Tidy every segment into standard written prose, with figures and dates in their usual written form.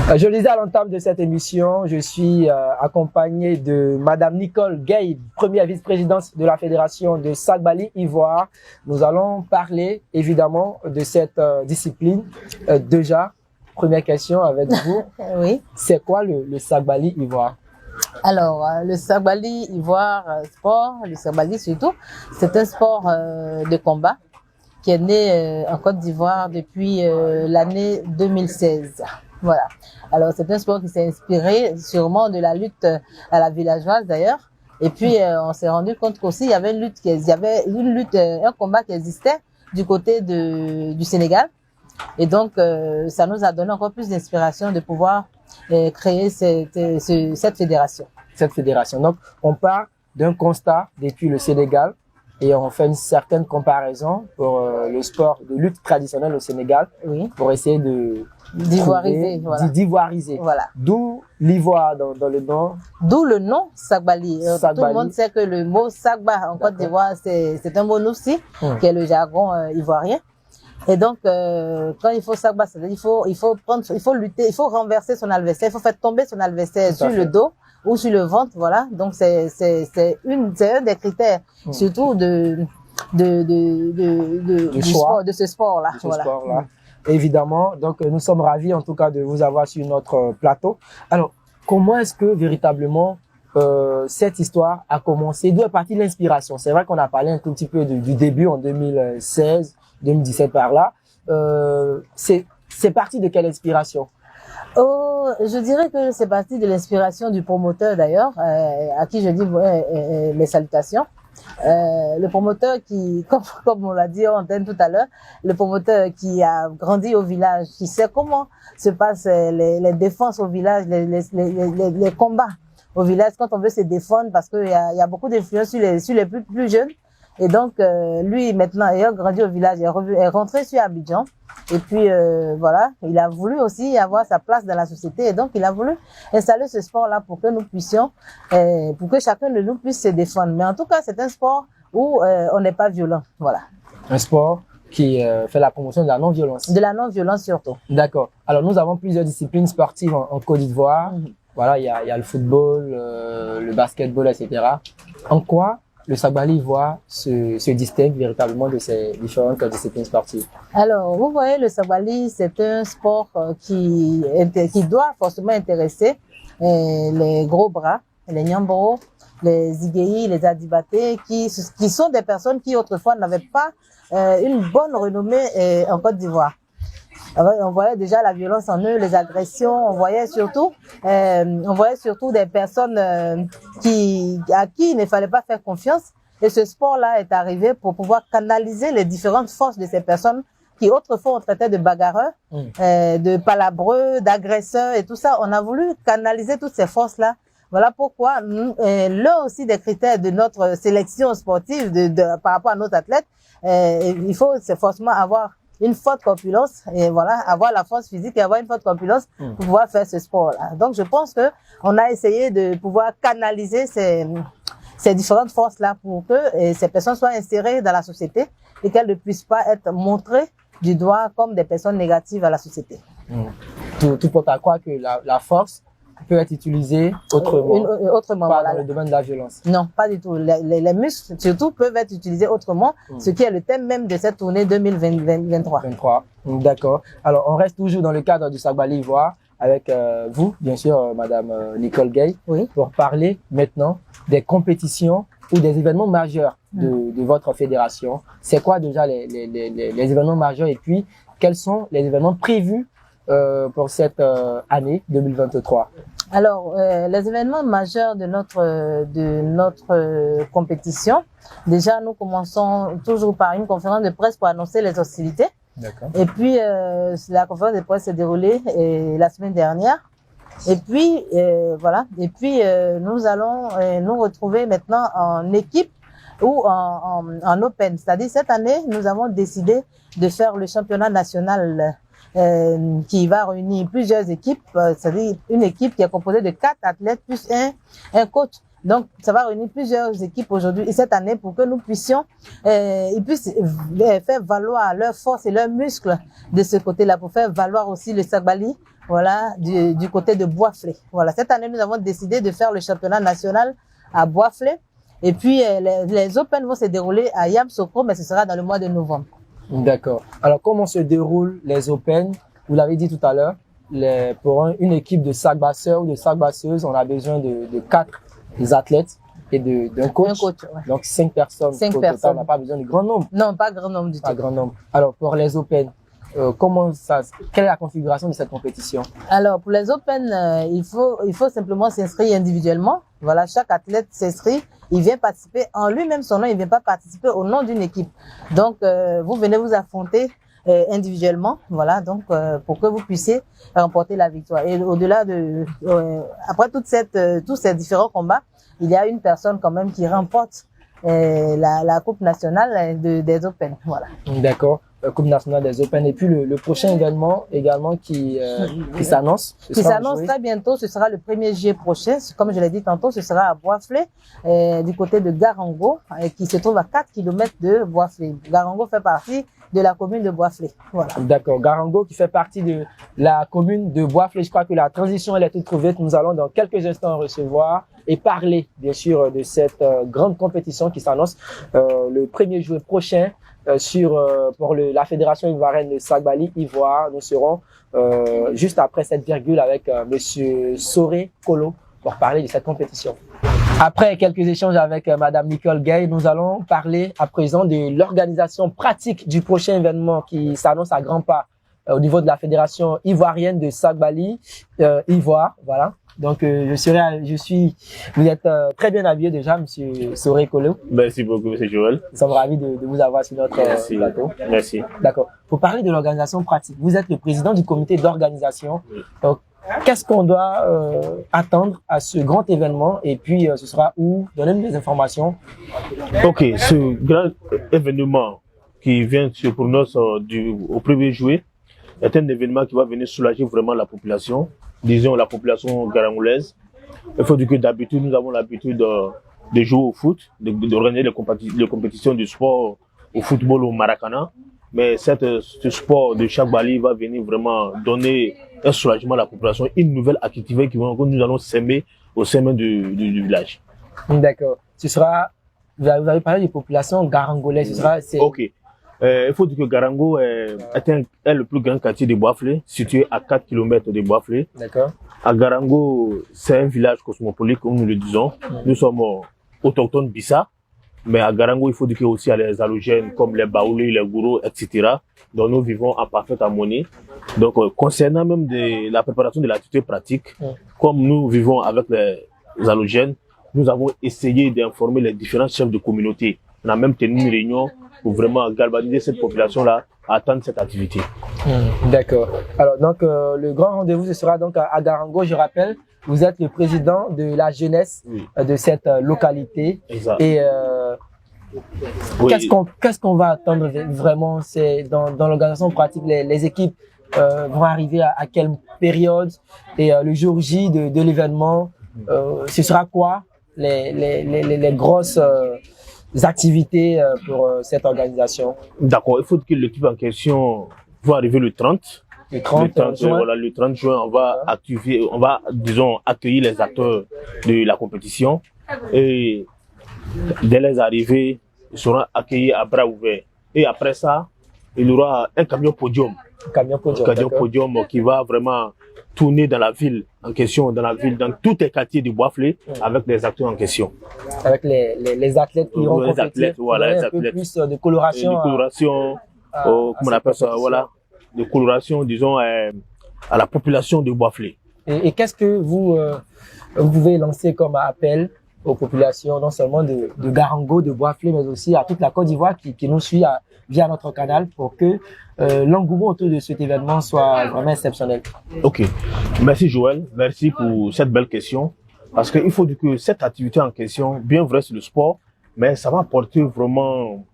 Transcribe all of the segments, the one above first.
Je le disais à l'entame de cette émission, je suis accompagné de Madame Nicole Gueye, première vice-présidente de la Fédération de Sagbali Ivoire. Nous allons parler évidemment de cette discipline. Déjà, première question avec vous. Oui. C'est quoi le Sagbali Ivoire? Alors, le Sagbali Ivoire sport, le Sagbali surtout, c'est un sport de combat qui est né en Côte d'Ivoire depuis l'année 2016. Voilà. Alors, c'est un sport qui s'est inspiré sûrement de la lutte à la villageoise d'ailleurs. Et puis, on s'est rendu compte qu'aussi, il y avait un combat qui existait du côté du Sénégal. Et donc, ça nous a donné encore plus d'inspiration de pouvoir créer cette fédération. Cette fédération. Donc, on part d'un constat depuis le Sénégal et on fait une certaine comparaison pour le sport de lutte traditionnel au Sénégal, oui, pour essayer de d'ivoiriser, voilà. D'ivoiriser. Voilà. D'où l'ivoire dans le nom. D'où le nom Sagbali. Sagbali. Tout le monde sait que le mot Sagba en Côte d'Ivoire, c'est un mot noussi, qui est le jargon ivoirien. Et donc, quand il faut Sagba, c'est-à-dire il faut lutter, il faut renverser son adversaire, il faut faire tomber son adversaire sur le dos ou sur le ventre, voilà. Donc c'est un des critères, surtout du sport, de ce sport-là. Voilà. Sport-là. Évidemment, donc nous sommes ravis en tout cas de vous avoir sur notre plateau. Alors, comment est-ce que véritablement cette histoire a commencé? D'où est partie l'inspiration? C'est vrai qu'on a parlé un tout petit peu du début en 2016, 2017 par là. C'est parti de quelle inspiration? Oh, je dirais que c'est parti de l'inspiration du promoteur d'ailleurs, à qui je dis mes salutations. Le promoteur qui, comme on l'a dit en antenne tout à l'heure, le promoteur qui a grandi au village, qui sait comment se passent les défenses au village, les combats au village quand on veut se défendre, parce qu'il y a beaucoup d'influence sur les plus jeunes. Et donc, lui, maintenant, ayant grandi au village, est rentré sur Abidjan. Et puis, voilà, il a voulu aussi avoir sa place dans la société. Et donc, il a voulu installer ce sport-là pour que nous puissions, pour que chacun de nous puisse se défendre. Mais en tout cas, c'est un sport où on n'est pas violent. Voilà. Un sport qui fait la promotion de la non-violence. De la non-violence surtout. D'accord. Alors, nous avons plusieurs disciplines sportives en Côte d'Ivoire. Voilà, il y a le football, le basketball, etc. En quoi le Sagbali Ivoire se distingue véritablement de ces différentes disciplines sportives? Alors, vous voyez, le Sagbali, c'est un sport qui doit forcément intéresser les gros bras, les Nyamboro, les Igei, les Adibaté, qui sont des personnes qui autrefois n'avaient pas une bonne renommée en Côte d'Ivoire. On voyait déjà la violence en eux, les agressions. On voyait surtout des personnes à qui il ne fallait pas faire confiance. Et ce sport-là est arrivé pour pouvoir canaliser les différentes forces de ces personnes qui autrefois on traitait de bagarreurs, de palabreux, d'agresseurs et tout ça. On a voulu canaliser toutes ces forces-là. Voilà pourquoi l'un aussi des critères de notre sélection sportive par rapport à notre athlète, il faut forcément avoir une forte corpulence et voilà, avoir la force physique et avoir une forte corpulence pour pouvoir faire ce sport-là. Donc, je pense que on a essayé de pouvoir canaliser ces différentes forces-là pour que ces personnes soient insérées dans la société et qu'elles ne puissent pas être montrées du doigt comme des personnes négatives à la société. Tout porte à croire que la force peut être utilisée autrement pas dans le domaine de la violence. Non, pas du tout. Les muscles, surtout, peuvent être utilisés autrement, ce qui est le thème même de cette tournée 2023. D'accord. Alors, on reste toujours dans le cadre du Sagbali Ivoire avec vous, bien sûr, Madame Nicole Gueye, pour parler maintenant des compétitions ou des événements majeurs de votre fédération. C'est quoi déjà les événements majeurs et puis quels sont les événements prévus pour cette année 2023? Alors, les événements majeurs de notre compétition, déjà nous commençons toujours par une conférence de presse pour annoncer les hostilités. Et puis, la conférence de presse s'est déroulée la semaine dernière. Et puis, voilà. Et puis, nous allons nous retrouver maintenant en équipe ou en open. C'est-à-dire, cette année, nous avons décidé de faire le championnat national qui va réunir plusieurs équipes, c'est-à-dire une équipe qui est composée de 4 athlètes plus un coach. Donc, ça va réunir plusieurs équipes aujourd'hui et cette année pour que nous puissions, ils puissent faire valoir leur force et leurs muscles de ce côté-là, pour faire valoir aussi le Sagbali voilà, du côté de Boisflé. Voilà, cette année, nous avons décidé de faire le championnat national à Boisflé. Et puis, les Open vont se dérouler à Yamsokro, mais ce sera dans le mois de novembre. D'accord. Alors, comment se déroulent les Open? Vous l'avez dit tout à l'heure, pour une équipe de sac-basseurs ou de sac-basseuses, on a besoin de 4 athlètes et d'un coach. Ouais. Donc, 5 personnes. 5 Au personnes. total, on n'a pas besoin de grand nombre. Non, pas grand nombre du tout. Pas grand nombre. Alors, pour les Open, quelle est la configuration de cette compétition? Alors, pour les Open, il faut simplement s'inscrire individuellement. Voilà, chaque athlète s'inscrit, il vient participer en lui-même son nom, il vient pas participer au nom d'une équipe. Donc, vous venez vous affronter individuellement, voilà, donc pour que vous puissiez remporter la victoire. Et au-delà de, après tous ces différents combats, il y a une personne quand même qui remporte la Coupe nationale des Open, voilà. D'accord. Coupe nationale des Open. Et puis le prochain événement également qui s'annonce. Qui s'annonce très bientôt, ce sera le 1er juillet prochain. Comme je l'ai dit tantôt, ce sera à Boisflé, du côté de Garango, qui se trouve à 4 km de Boisflé. Garango fait partie de la commune de Boisflé. Voilà. D'accord. Garango qui fait partie de la commune de Boisflé. Je crois que la transition elle est toute trouvée. Nous allons dans quelques instants recevoir et parler bien sûr de cette grande compétition qui s'annonce le 1er juillet prochain. Pour la Fédération ivoirienne de Sagbali Ivoire. Nous serons juste après cette virgule avec Monsieur Soré Kolo pour parler de cette compétition. Après quelques échanges avec Madame Nicole Gay, nous allons parler à présent de l'organisation pratique du prochain événement qui s'annonce à grands pas au niveau de la Fédération ivoirienne de Sagbali Ivoire. Voilà. Donc, vous êtes très bien habillé déjà, Monsieur Soré Kolo. Merci beaucoup, Monsieur Joël. Nous sommes ravis de vous avoir sur notre plateau. Merci. D'accord. Pour parler de l'organisation pratique, vous êtes le président du comité d'organisation. Oui. Donc, qu'est-ce qu'on doit attendre à ce grand événement et puis ce sera où? Donnez-nous des informations. Ok, ce grand événement qui vient sur pour nous au 1er juillet est un événement qui va venir soulager vraiment la population. Disons la population garangolaise. Il faut dire que d'habitude, nous avons l'habitude de jouer au foot, d'organiser les compétitions du sport au football au Maracana. Mais ce sport de Sagbali va venir vraiment donner un soulagement à la population, une nouvelle activité que nous allons s'aimer au sein du village. D'accord. Vous avez parlé des populations garangolaises. Ok. Il faut dire que Garango est le plus grand quartier de Boisflé, situé à 4 km de Boisflé. D'accord. À Garango, c'est un village cosmopolite, comme nous le disons. Nous sommes autochtones Bissa. Mais à Garango, il faut dire qu'il y a aussi les halogènes comme les baoulés, les gourous, etc. Donc nous vivons en parfaite harmonie. Donc concernant même la préparation de l'activité pratique, comme nous vivons avec les halogènes, nous avons essayé d'informer les différents chefs de communauté. On a même tenu une réunion pour vraiment galvaniser cette population-là à attendre cette activité. D'accord. Alors donc le grand rendez-vous ce sera donc à Garango. Je rappelle, vous êtes le président de la jeunesse de cette localité. Exact. Et Oui. qu'est-ce qu'on va attendre vraiment? C'est dans l'organisation pratique, les équipes vont arriver à quelle période? Et le jour J de l'événement, ce sera quoi les grosses activités pour cette organisation? D'accord, il faut que l'équipe en question va arriver le 30. Le 30 juin. Voilà, le 30 juin, on va accueillir les acteurs de la compétition. Et dès les arrivées, ils seront accueillis à bras ouverts. Et après ça, il y aura un camion podium. Camion Podium qui va vraiment tourner dans la ville en question, dans tous les quartiers du Boisflé avec les acteurs en question. Avec les athlètes qui iront compétir. Athlètes, voilà, les athlètes. Plus de coloration. Comment on appelle ça, voilà, de coloration, disons, à la population de Boisflé. Et qu'est-ce que vous pouvez lancer comme appel aux populations, non seulement de Garango, de Boisflé, mais aussi à toute la Côte d'Ivoire qui nous suit via notre canal pour que l'engouement autour de cet événement soit vraiment exceptionnel. Ok. Merci Joël. Merci pour cette belle question. Parce qu'il faut dire que cette activité en question, bien vrai, c'est le sport, mais ça va apporter vraiment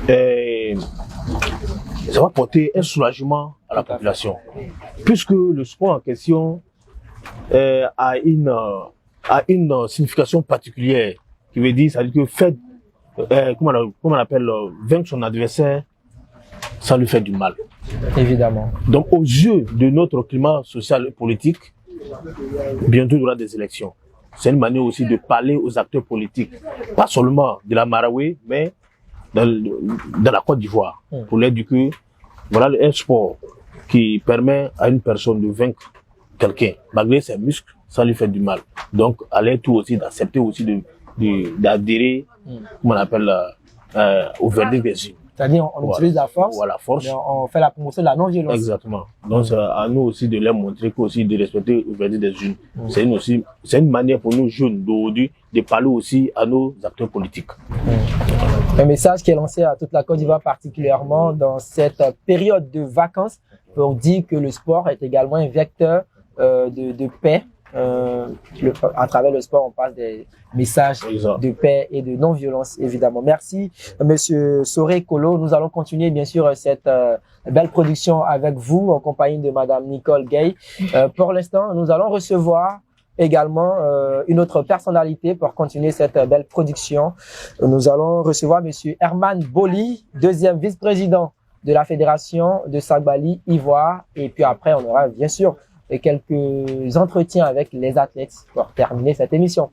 ça va apporter un soulagement à la population. Puisque le sport en question a une signification particulière qui veut dire, c'est-à-dire que comment on appelle, vaincre son adversaire ça lui fait du mal. Évidemment. Donc, aux yeux de notre climat social et politique, bientôt il y aura des élections. C'est une manière aussi de parler aux acteurs politiques, pas seulement de la Marawi, mais dans la Côte d'Ivoire, pour leur dire que voilà un sport qui permet à une personne de vaincre quelqu'un, malgré ses muscles, ça lui fait du mal. Donc, à l'air tout aussi d'accepter aussi d'adhérer, comment on appelle, au verdict des urnes. C'est-à-dire, on utilise la force, voilà, force. Mais on fait la promotion de la non-violence. Exactement. Donc, c'est à nous aussi de leur montrer qu'aussi de respecter le verdict des urnes. C'est une manière pour nous jeunes d'aujourd'hui de parler aussi à nos acteurs politiques. Un message qui est lancé à toute la Côte d'Ivoire, particulièrement dans cette période de vacances, pour dire que le sport est également un vecteur de paix. À travers le sport, on passe des messages de paix et de non-violence, évidemment. Merci, Monsieur Soré Kolo. Nous allons continuer, bien sûr, cette belle production avec vous, en compagnie de Madame Nicole Gay. Pour l'instant, nous allons recevoir également une autre personnalité pour continuer cette belle production. Nous allons recevoir Monsieur Herman Boli, deuxième vice-président de la Fédération de Sagbali Ivoire. Et puis après, on aura bien sûr quelques entretiens avec les athlètes pour terminer cette émission.